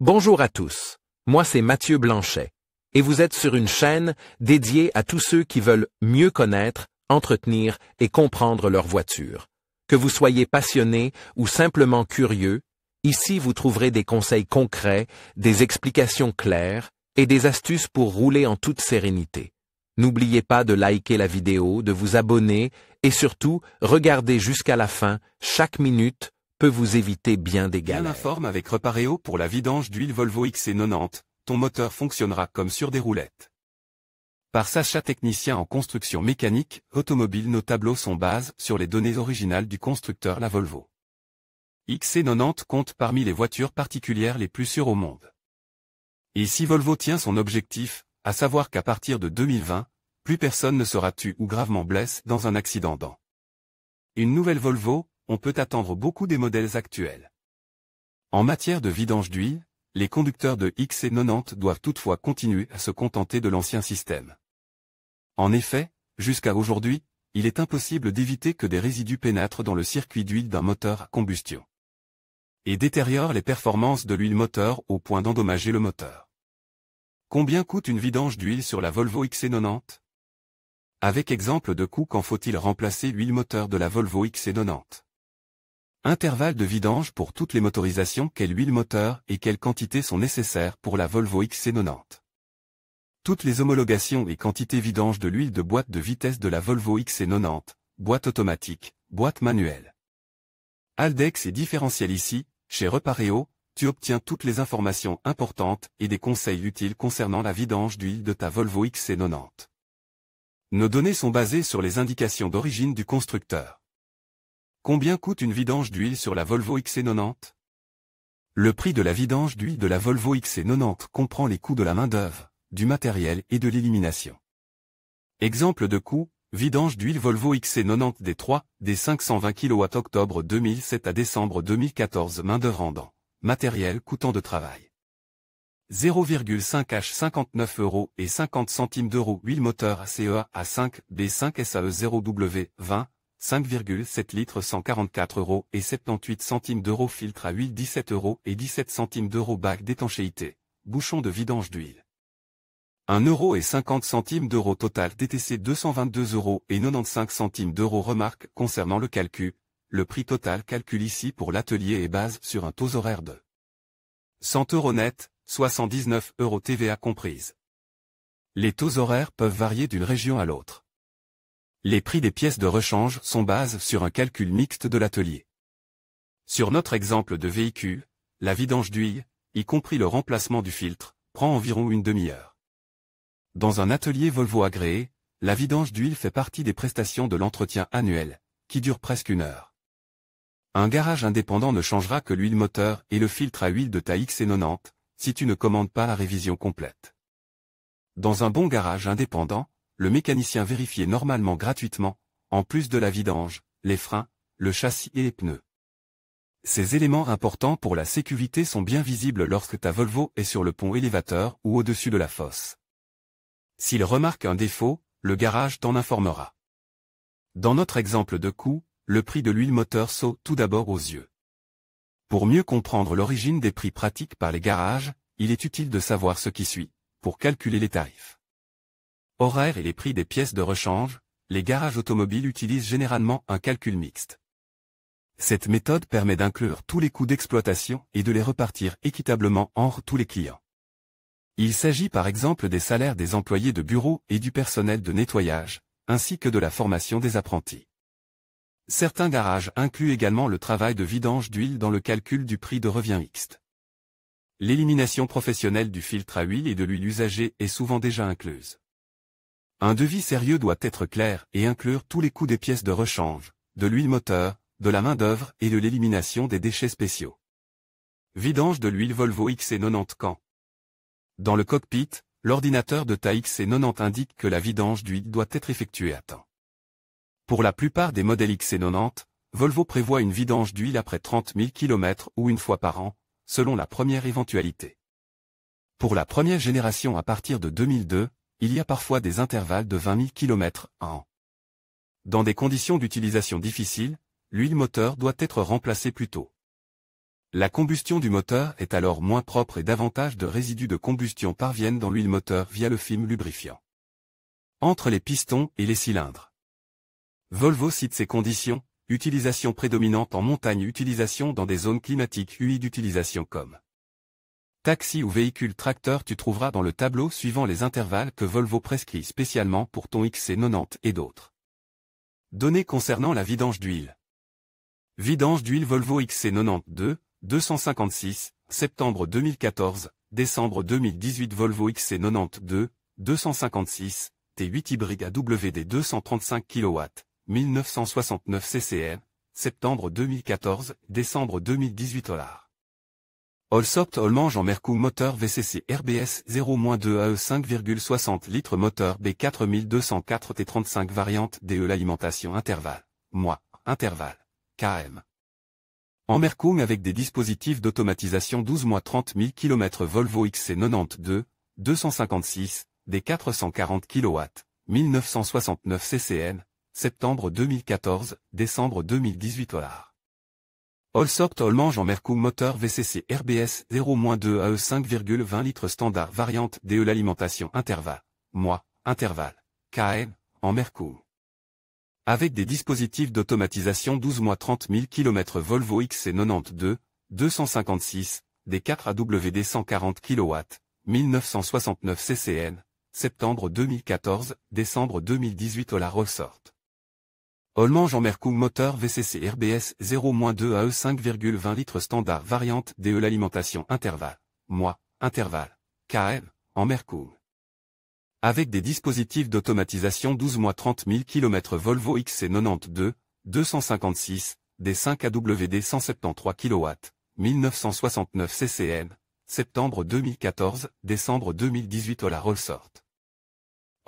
Bonjour à tous, moi c'est Mathieu Blanchet, et vous êtes sur une chaîne dédiée à tous ceux qui veulent mieux connaître, entretenir et comprendre leur voiture. Que vous soyez passionné ou simplement curieux, ici vous trouverez des conseils concrets, des explications claires et des astuces pour rouler en toute sérénité. N'oubliez pas de liker la vidéo, de vous abonner et surtout, regardez jusqu'à la fin, chaque minute peut vous éviter bien des galères. Bien informe avec Repareo pour la vidange d'huile Volvo XC90, ton moteur fonctionnera comme sur des roulettes. Par Sacha technicien en construction mécanique, automobile, nos tableaux sont basés sur les données originales du constructeur la Volvo. XC90 compte parmi les voitures particulières les plus sûres au monde. Et si Volvo tient son objectif, à savoir qu'à partir de 2020, plus personne ne sera tué ou gravement blessé dans un accident dans une nouvelle Volvo, on peut attendre beaucoup des modèles actuels. En matière de vidange d'huile, les conducteurs de XC90 doivent toutefois continuer à se contenter de l'ancien système. En effet, jusqu'à aujourd'hui, il est impossible d'éviter que des résidus pénètrent dans le circuit d'huile d'un moteur à combustion et détériorent les performances de l'huile moteur au point d'endommager le moteur. Combien coûte une vidange d'huile sur la Volvo XC90? Avec exemple de coût, quand faut-il remplacer l'huile moteur de la Volvo XC90? Intervalle de vidange pour toutes les motorisations, quelle huile moteur et quelles quantités sont nécessaires pour la Volvo XC90? Toutes les homologations et quantités vidange de l'huile de boîte de vitesse de la Volvo XC90, boîte automatique, boîte manuelle. Haldex et différentiel. Ici, chez Repareo, tu obtiens toutes les informations importantes et des conseils utiles concernant la vidange d'huile de ta Volvo XC90. Nos données sont basées sur les indications d'origine du constructeur. Combien coûte une vidange d'huile sur la Volvo XC90? Le prix de la vidange d'huile de la Volvo XC90 comprend les coûts de la main-d'œuvre, du matériel et de l'élimination. Exemple de coût, vidange d'huile Volvo XC90 D3, des 520 kW octobre 2007 à décembre 2014, main-d'œuvre rendant, matériel coûtant de travail 0,5 H 59 € et 50 centimes d'euros, huile moteur ACEA A5 B5 SAE 0W 20, 5,7 litres 144 € et 78 centimes d'euros, filtre à huile 17 € et 17 centimes d'euros, bac d'étanchéité, bouchon de vidange d'huile 1 € et 50 centimes d'euros, total DTC 222 € et 95 centimes d'euros. Remarque concernant le calcul, le prix total calcul ici pour l'atelier est base sur un taux horaire de 100 € net, soit 119 € TVA comprise. Les taux horaires peuvent varier d'une région à l'autre. Les prix des pièces de rechange sont basés sur un calcul mixte de l'atelier. Sur notre exemple de véhicule, la vidange d'huile, y compris le remplacement du filtre, prend environ une demi-heure. Dans un atelier Volvo agréé, la vidange d'huile fait partie des prestations de l'entretien annuel, qui dure presque une heure. Un garage indépendant ne changera que l'huile moteur et le filtre à huile de ta XC90, si tu ne commandes pas la révision complète. Dans un bon garage indépendant, le mécanicien vérifie normalement gratuitement, en plus de la vidange, les freins, le châssis et les pneus. Ces éléments importants pour la sécurité sont bien visibles lorsque ta Volvo est sur le pont élévateur ou au-dessus de la fosse. S'il remarque un défaut, le garage t'en informera. Dans notre exemple de coût, le prix de l'huile moteur saute tout d'abord aux yeux. Pour mieux comprendre l'origine des prix pratiques par les garages, il est utile de savoir ce qui suit, pour calculer les tarifs. Horaires et les prix des pièces de rechange, les garages automobiles utilisent généralement un calcul mixte. Cette méthode permet d'inclure tous les coûts d'exploitation et de les repartir équitablement entre tous les clients. Il s'agit par exemple des salaires des employés de bureau et du personnel de nettoyage, ainsi que de la formation des apprentis. Certains garages incluent également le travail de vidange d'huile dans le calcul du prix de revient mixte. L'élimination professionnelle du filtre à huile et de l'huile usagée est souvent déjà incluse. Un devis sérieux doit être clair et inclure tous les coûts des pièces de rechange, de l'huile moteur, de la main-d'œuvre et de l'élimination des déchets spéciaux. Vidange de l'huile Volvo XC90 quand? Dans le cockpit, l'ordinateur de ta XC90 indique que la vidange d'huile doit être effectuée à temps. Pour la plupart des modèles XC90, Volvo prévoit une vidange d'huile après 30 000 km ou une fois par an, selon la première éventualité. Pour la première génération à partir de 2002, il y a parfois des intervalles de 20 000 km par an. Dans des conditions d'utilisation difficiles, l'huile moteur doit être remplacée plus tôt. La combustion du moteur est alors moins propre et davantage de résidus de combustion parviennent dans l'huile moteur via le film lubrifiant. Entre les pistons et les cylindres. Volvo cite ces conditions: utilisation prédominante en montagne, utilisation dans des zones climatiques humides, utilisation comme taxi ou véhicule tracteur. Tu trouveras dans le tableau suivant les intervalles que Volvo prescrit spécialement pour ton XC90 et d'autres. Données concernant la vidange d'huile. Vidange d'huile Volvo XC90 256, septembre 2014, décembre 2018. Volvo XC90 256, T8 hybride AWD 235 kW, 1969 ccn, septembre 2014, décembre 2018 $. Allsoft Allmange en Mercoux moteur VCC RBS 0-2 AE 5,60 litres moteur B4204 T35 variante DE l'alimentation intervalle, mois, intervalle, km. En Mercoux avec des dispositifs d'automatisation 12 mois 30 000 km Volvo XC90 256, des 440 kW, 1969 ccn, septembre 2014, décembre 2018 $. Allsoft Allmange en Mercoux moteur VCC RBS 0-2 AE 5,20 litres standard variante DE l'alimentation intervalle, mois, intervalle, km, en Mercoux. Avec des dispositifs d'automatisation 12 mois 30 000 km Volvo XC90 256, des 4 AWD 140 kW, 1969 ccn, septembre 2014, décembre 2018 $ Allsoft. Allmange en Mercoux moteur VCC RBS 0-2 AE 5,20 litres standard variante DE l'alimentation intervalle, mois, intervalle, km, en Mercoux. Avec des dispositifs d'automatisation 12 mois 30 000 km Volvo XC90 256, des 5 AWD 173 kW, 1969 ccn, septembre 2014, décembre 2018 $ Allsoft.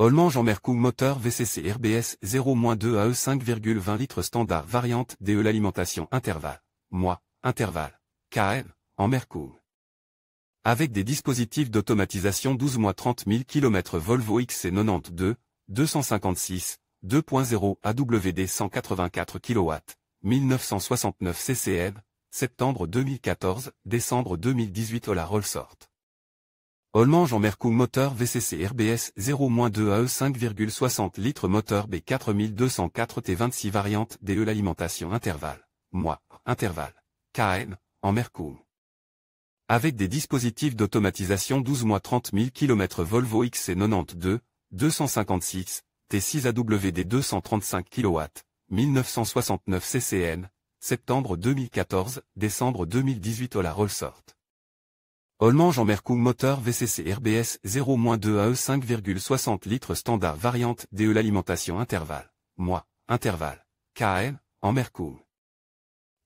Allmange en Mercoux moteur VCC RBS 0-2 AE 5,20 litres standard variante DE l'alimentation intervalle, mois, intervalle, km, en Mercoux. Avec des dispositifs d'automatisation 12 mois 30 000 km Volvo XC90 256, 2.0 AWD 184 kW, 1969 ccn, septembre 2014, décembre 2018 $ Allsoft. Allmange en Mercoux moteur VCC RBS 0-2 AE 5,60 litres moteur B4204 T26 variante DE l'alimentation intervalle, mois, intervalle, km, en Mercoux. Avec des dispositifs d'automatisation 12 mois 30 000 km Volvo XC90 256, T6 AWD 235 kW, 1969 ccn, septembre 2014, décembre 2018 $ Allsoft. Allmange en Mercoux moteur VCC RBS 0-2 AE 5,60 litres standard variante DE l'alimentation intervalle, mois, intervalle, km, en Mercoux.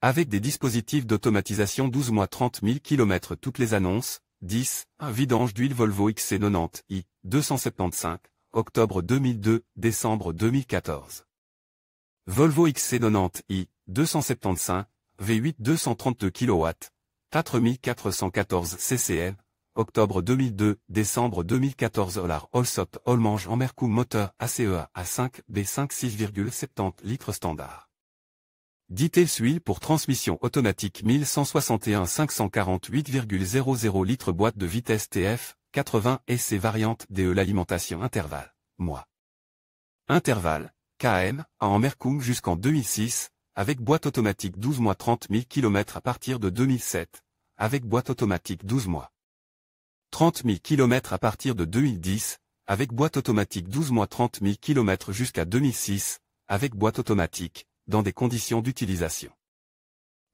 Avec des dispositifs d'automatisation 12 mois 30 000 km toutes les annonces, 10, vidange d'huile Volvo XC90 I, 275, octobre 2002, décembre 2014. Volvo XC90 I, 275, V8 232 kW, 4414 ccn, octobre 2002, décembre 2014 $ Allsoft Allmange en Mercoux moteur ACEA A5 B5 6,70 litres standard. Details huile pour transmission automatique 1161 548,00 litres boîte de vitesse TF, 80 SC variante DE l'alimentation intervalle, mois. Intervalle, km, en Mercoux jusqu'en 2006, avec boîte automatique 12 mois 30 000 km à partir de 2007, avec boîte automatique 12 mois. 30 000 km à partir de 2010, avec boîte automatique 12 mois 30 000 km jusqu'à 2006, avec boîte automatique, dans des conditions d'utilisation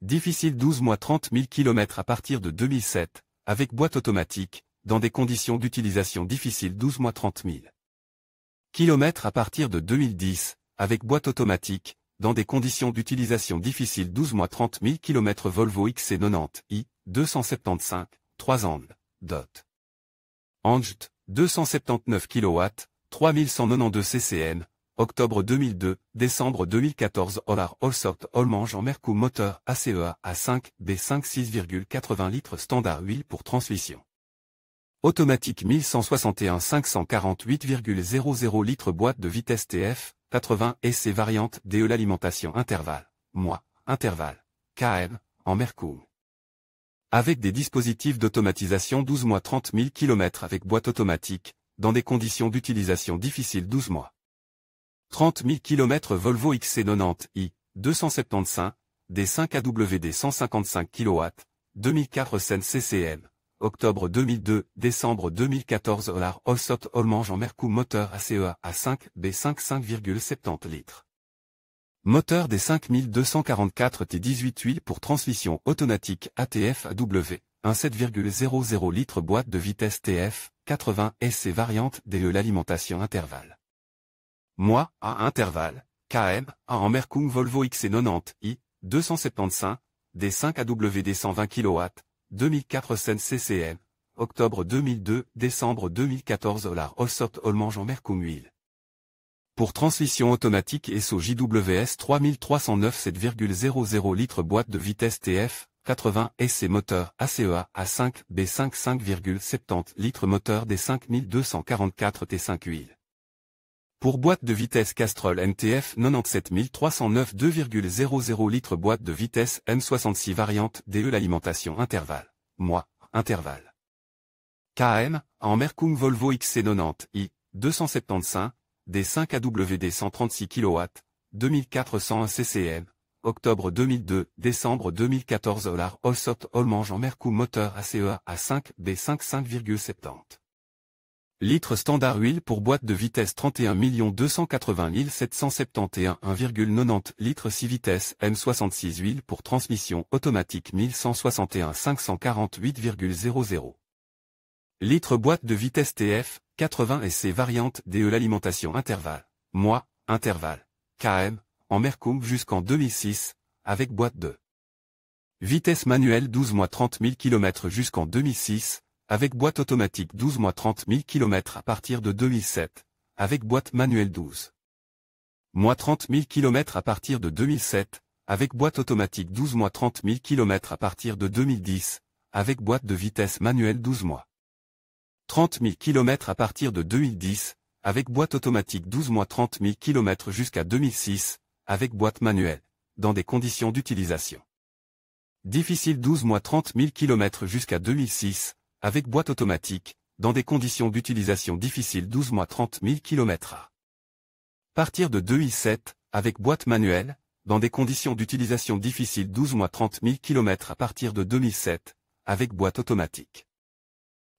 difficiles 12 mois 30 000 km à partir de 2007, avec boîte automatique, dans des conditions d'utilisation difficiles 12 mois 30 000 km à partir de 2010, avec boîte automatique, dans des conditions d'utilisation difficiles 12 mois 30 000 km Volvo XC90 I, 275, 3 angles, dot. Angst, 279 kW, 3192 ccn, octobre 2002, décembre 2014 Allsoft Allmange en Mercoux moteur ACEA A5 B5 6,80 litres standard huile pour transmission automatique 1161 548,00 litres boîte de vitesse TF, 80 SC variante DE l'alimentation intervalle, mois, intervalle, km, en Mercoux. Avec des dispositifs d'automatisation 12 mois 30 000 km avec boîte automatique, dans des conditions d'utilisation difficiles 12 mois. 30 000 km Volvo XC90i, 275, D5 AWD 155 kW, 2004 CCM, octobre 2002, décembre 2014 Allsot Allmange en Mercou moteur ACEA A5, B5 5,70 litres. Moteur des 5244 T18 huile pour transmission automatique ATF AW, 1,7,00 litres boîte de vitesse TF, 80 SC variante DE l'alimentation intervalle. Mois, à intervalle, KM, A en Mercou Volvo XC90i, 275, D5 AWD 120 kW, 2004 CCM, octobre 2002, décembre 2014 Allsot Allmange en Mercou huile. Pour transmission automatique SO JWS 3309 7,00 litres boîte de vitesse TF, 80 SC moteur ACEA A5 B5 5,70 litres moteur des 5244 T5 huile. Pour boîte de vitesse Castrol MTF 97309 2,00 litres boîte de vitesse M66 variante DE l'alimentation intervalle. Mois, intervalle. KM, en Mercou Volvo XC90i, 275, D5 AWD 136 kW, 2401 CCM, octobre 2002, décembre 2014 Allsot Allmange en Mercou moteur ACEA A5 B5 5,70. Litres standard huile pour boîte de vitesse 31 280 771 1,90 litres 6 vitesses M66 huile pour transmission automatique 1161 548,00. Litres boîte de vitesse TF, 80 SC variante DE l'alimentation intervalle, mois, intervalle, KM, en Mercou jusqu'en 2006, avec boîte de vitesse manuelle 12 mois 30 000 km jusqu'en 2006, avec boîte automatique 12 mois 30 000 km à partir de 2007, avec boîte manuelle 12 mois 30 000 km à partir de 2007, avec boîte automatique 12 mois 30 000 km à partir de 2010, avec boîte de vitesse manuelle 12 mois 30 000 km à partir de 2010, avec boîte automatique 12 mois 30 000 km jusqu'à 2006, avec boîte manuelle, dans des conditions d'utilisation difficiles 12 mois 30 000 km jusqu'à 2006, avec boîte automatique, dans des conditions d'utilisation difficiles 12 mois 30 000 km à partir de 2007, avec boîte manuelle, dans des conditions d'utilisation difficiles 12 mois 30 000 km à partir de 2007, avec boîte automatique.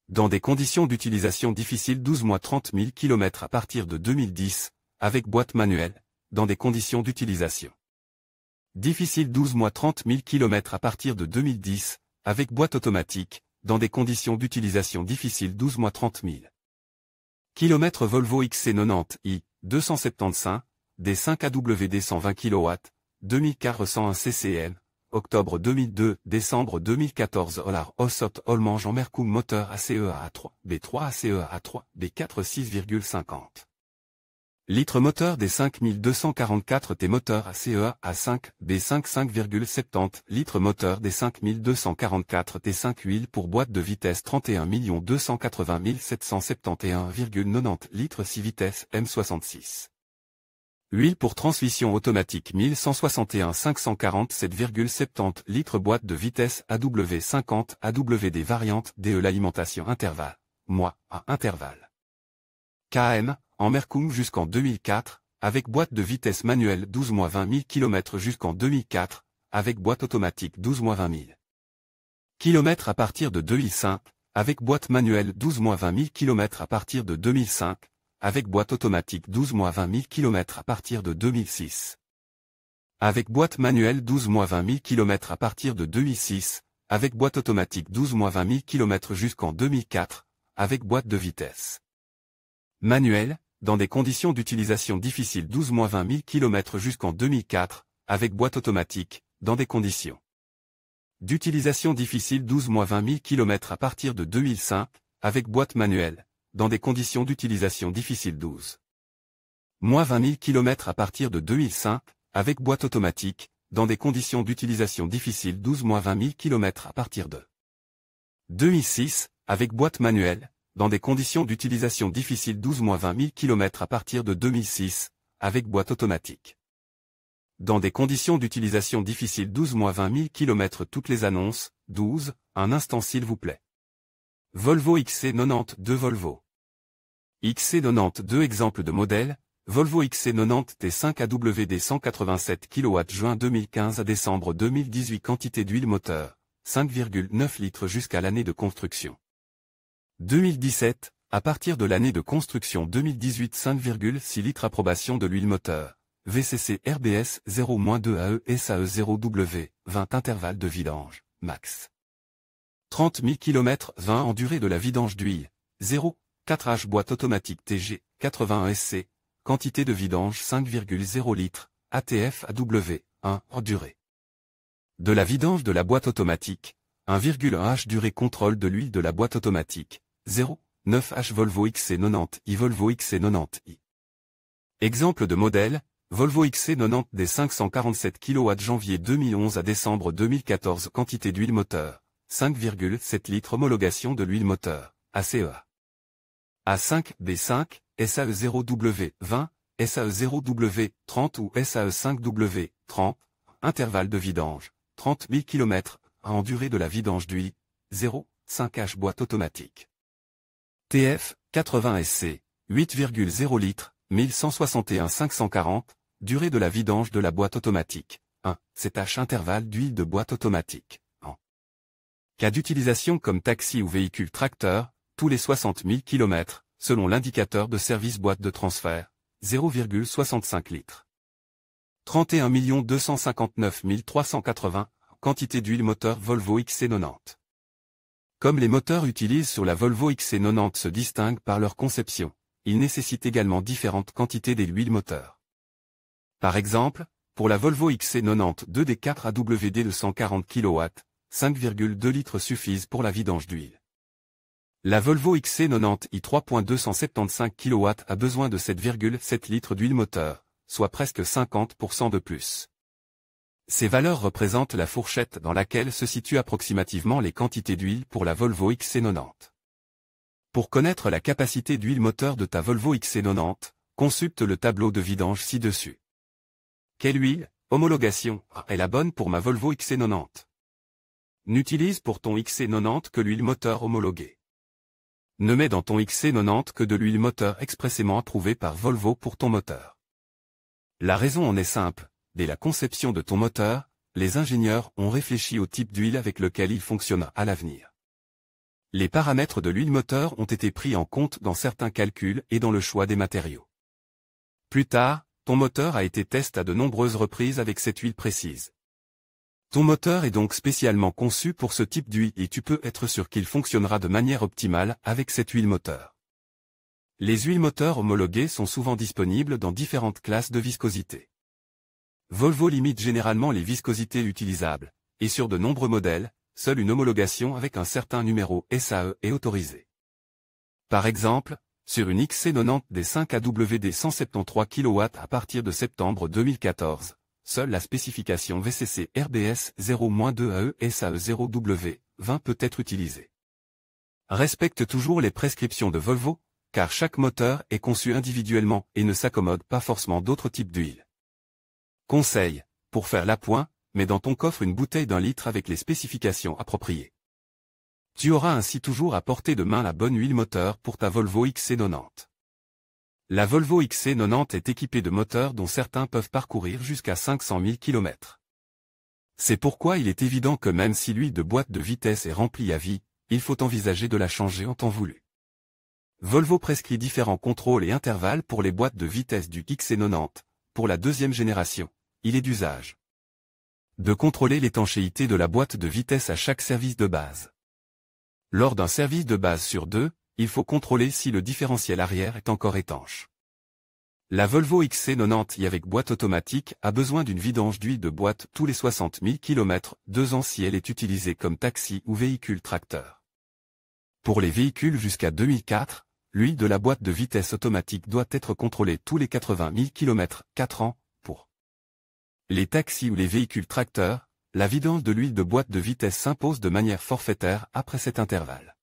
Dans des conditions d'utilisation difficiles 12 mois 30 000 km à partir de 2010, avec boîte manuelle, dans des conditions d'utilisation difficiles 12 mois 30 000 km à partir de 2010, avec boîte automatique, dans des conditions d'utilisation difficiles 12 mois 30 000 km Volvo XC90i, 275, D5 AWD 120 kW, 2401 CCM, octobre 2002, décembre 2014 Allsot Allmange en Mercou moteur ACEA A3, B3 ACEA A3, B4 6,50. Litres moteur des 5244 T moteur ACEA A5, B5 5,70 litres moteur des 5244 T5 huile pour boîte de vitesse 31 280 771,90 litres 6 vitesses M66. Huile pour transmission automatique 1161 547,70 litres boîte de vitesse AW50 AWD variante DE l'alimentation intervalle, mois, à intervalle. KM, en Mercou jusqu'en 2004, avec boîte de vitesse manuelle 12 mois 20 000 km jusqu'en 2004, avec boîte automatique 12 mois 20 000 km à partir de 2005, avec boîte manuelle 12 mois 20 000 km à partir de 2005, avec boîte automatique 12 mois 20 000 km à partir de 2006. Avec boîte manuelle 12 mois 20 000 km à partir de 2006, avec boîte automatique 12 mois 20 000 km jusqu'en 2004, avec boîte de vitesse manuelle, dans des conditions d'utilisation difficiles 12 mois 20 000 km jusqu'en 2004, avec boîte automatique, dans des conditions d'utilisation difficiles 12 mois 20 000 km à partir de 2005, avec boîte manuelle, dans des conditions d'utilisation difficiles 12 mois 20 000 km à partir de 2005, avec boîte automatique, dans des conditions d'utilisation difficiles 12 mois 20 000 km à partir de 2006, avec boîte manuelle, dans des conditions d'utilisation difficiles 12 mois 20 000 km à partir de 2006, avec boîte automatique. Dans des conditions d'utilisation difficiles 12 mois 20 000 km toutes les annonces, 12, un instant s'il vous plaît. Volvo XC90 Volvo. XC90 exemple de modèle, Volvo XC90 T5 AWD 187 kW juin 2015 à décembre 2018 quantité d'huile moteur, 5,9 litres jusqu'à l'année de construction. 2017, à partir de l'année de construction 2018 5,6 litres approbation de l'huile moteur, VCC RBS 0-2 AE SAE 0W, 20 intervalle de vidange, max. 30 000 km 20 en durée de la vidange d'huile, 0, 4H boîte automatique TG, 81 SC, quantité de vidange 5,0 litres, ATF AW, 1, en durée. De la vidange de la boîte automatique, 1,1 H durée contrôle de l'huile de la boîte automatique, 0, 9 H Volvo XC90i Volvo XC90i. Exemple de modèle, Volvo XC90 des 547 kW janvier 2011 à décembre 2014 quantité d'huile moteur, 5,7 litres homologation de l'huile moteur, ACEA. A5, B5, SAE 0W, 20, SAE 0W, 30 ou SAE 5W, 30, intervalle de vidange, 30 000 km, en durée de la vidange d'huile, 0, 5H boîte automatique. TF, 80 SC, 8,0 litres, 1161 540, durée de la vidange de la boîte automatique, 1, 7H intervalle d'huile de boîte automatique, en cas d'utilisation comme taxi ou véhicule tracteur, tous les 60 000 km, selon l'indicateur de service boîte de transfert, 0,65 litres. 31 259 380, quantité d'huile moteur Volvo XC90. Comme les moteurs utilisés sur la Volvo XC90 se distinguent par leur conception, ils nécessitent également différentes quantités d'huile moteur. Par exemple, pour la Volvo XC90 2D4 AWD de 140 kW, 5,2 litres suffisent pour la vidange d'huile. La Volvo XC90i 3.275 kW a besoin de 7,7 litres d'huile moteur, soit presque 50% de plus. Ces valeurs représentent la fourchette dans laquelle se situent approximativement les quantités d'huile pour la Volvo XC90. Pour connaître la capacité d'huile moteur de ta Volvo XC90, consulte le tableau de vidange ci-dessus. Quelle huile, homologation, est la bonne pour ma Volvo XC90? N'utilise pour ton XC90 que l'huile moteur homologuée. Ne mets dans ton XC90 que de l'huile moteur expressément approuvée par Volvo pour ton moteur. La raison en est simple, dès la conception de ton moteur, les ingénieurs ont réfléchi au type d'huile avec lequel il fonctionnera à l'avenir. Les paramètres de l'huile moteur ont été pris en compte dans certains calculs et dans le choix des matériaux. Plus tard, ton moteur a été testé à de nombreuses reprises avec cette huile précise. Ton moteur est donc spécialement conçu pour ce type d'huile et tu peux être sûr qu'il fonctionnera de manière optimale avec cette huile moteur. Les huiles moteurs homologuées sont souvent disponibles dans différentes classes de viscosité. Volvo limite généralement les viscosités utilisables, et sur de nombreux modèles, seule une homologation avec un certain numéro SAE est autorisée. Par exemple, sur une XC90 des 5 AWD 173 kW à partir de septembre 2014, seule la spécification VCC RBS 0-2 AE SAE 0W, 20 peut être utilisée. Respecte toujours les prescriptions de Volvo, car chaque moteur est conçu individuellement et ne s'accommode pas forcément d'autres types d'huile. Conseil, pour faire l'appoint, mets dans ton coffre une bouteille d'1 litre avec les spécifications appropriées. Tu auras ainsi toujours à portée de main la bonne huile moteur pour ta Volvo XC90. La Volvo XC90 est équipée de moteurs dont certains peuvent parcourir jusqu'à 500 000 km. C'est pourquoi il est évident que même si l'huile de boîte de vitesse est remplie à vie, il faut envisager de la changer en temps voulu. Volvo prescrit différents contrôles et intervalles pour les boîtes de vitesse du XC90. Pour la deuxième génération, il est d'usage de contrôler l'étanchéité de la boîte de vitesse à chaque service de base. Lors d'un service de base sur 2, il faut contrôler si le différentiel arrière est encore étanche. La Volvo XC90i avec boîte automatique a besoin d'une vidange d'huile de boîte tous les 60 000 km, 2 ans si elle est utilisée comme taxi ou véhicule tracteur. Pour les véhicules jusqu'à 2004, l'huile de la boîte de vitesse automatique doit être contrôlée tous les 80 000 km, 4 ans, pour les taxis ou les véhicules tracteurs, la vidange de l'huile de boîte de vitesse s'impose de manière forfaitaire après cet intervalle.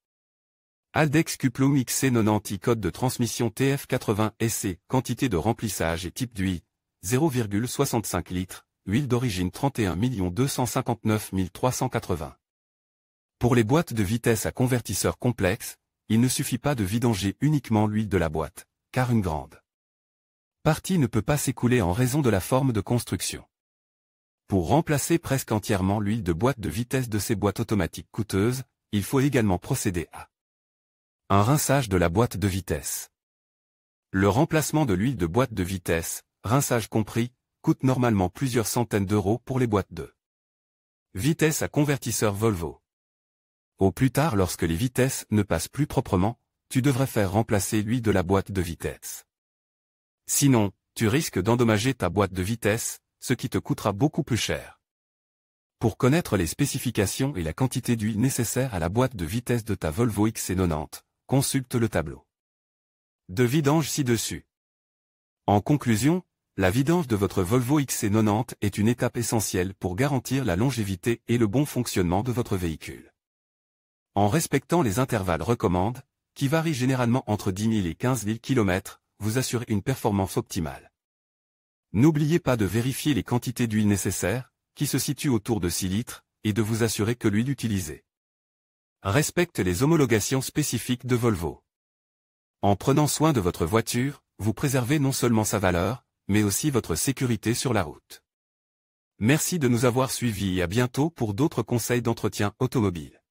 Haldex Cuplum XC90i code de transmission TF80 SC, quantité de remplissage et type d'huile, 0,65 litres, huile d'origine 31 259 380. Pour les boîtes de vitesse à convertisseur complexe, il ne suffit pas de vidanger uniquement l'huile de la boîte, car une grande partie ne peut pas s'écouler en raison de la forme de construction. Pour remplacer presque entièrement l'huile de boîte de vitesse de ces boîtes automatiques coûteuses, il faut également procéder à un rinçage de la boîte de vitesse. Le remplacement de l'huile de boîte de vitesse, rinçage compris, coûte normalement plusieurs centaines d'euros pour les boîtes de vitesse à convertisseur Volvo. Au plus tard, lorsque les vitesses ne passent plus proprement, tu devrais faire remplacer l'huile de la boîte de vitesse. Sinon, tu risques d'endommager ta boîte de vitesse, ce qui te coûtera beaucoup plus cher. Pour connaître les spécifications et la quantité d'huile nécessaire à la boîte de vitesse de ta Volvo XC90, consulte le tableau de vidange ci-dessus. En conclusion, la vidange de votre Volvo XC90 est une étape essentielle pour garantir la longévité et le bon fonctionnement de votre véhicule. En respectant les intervalles recommandés, qui varient généralement entre 10 000 et 15 000 km, vous assurez une performance optimale. N'oubliez pas de vérifier les quantités d'huile nécessaires, qui se situent autour de 6 litres, et de vous assurer que l'huile utilisée respecte les homologations spécifiques de Volvo. En prenant soin de votre voiture, vous préservez non seulement sa valeur, mais aussi votre sécurité sur la route. Merci de nous avoir suivis et à bientôt pour d'autres conseils d'entretien automobile.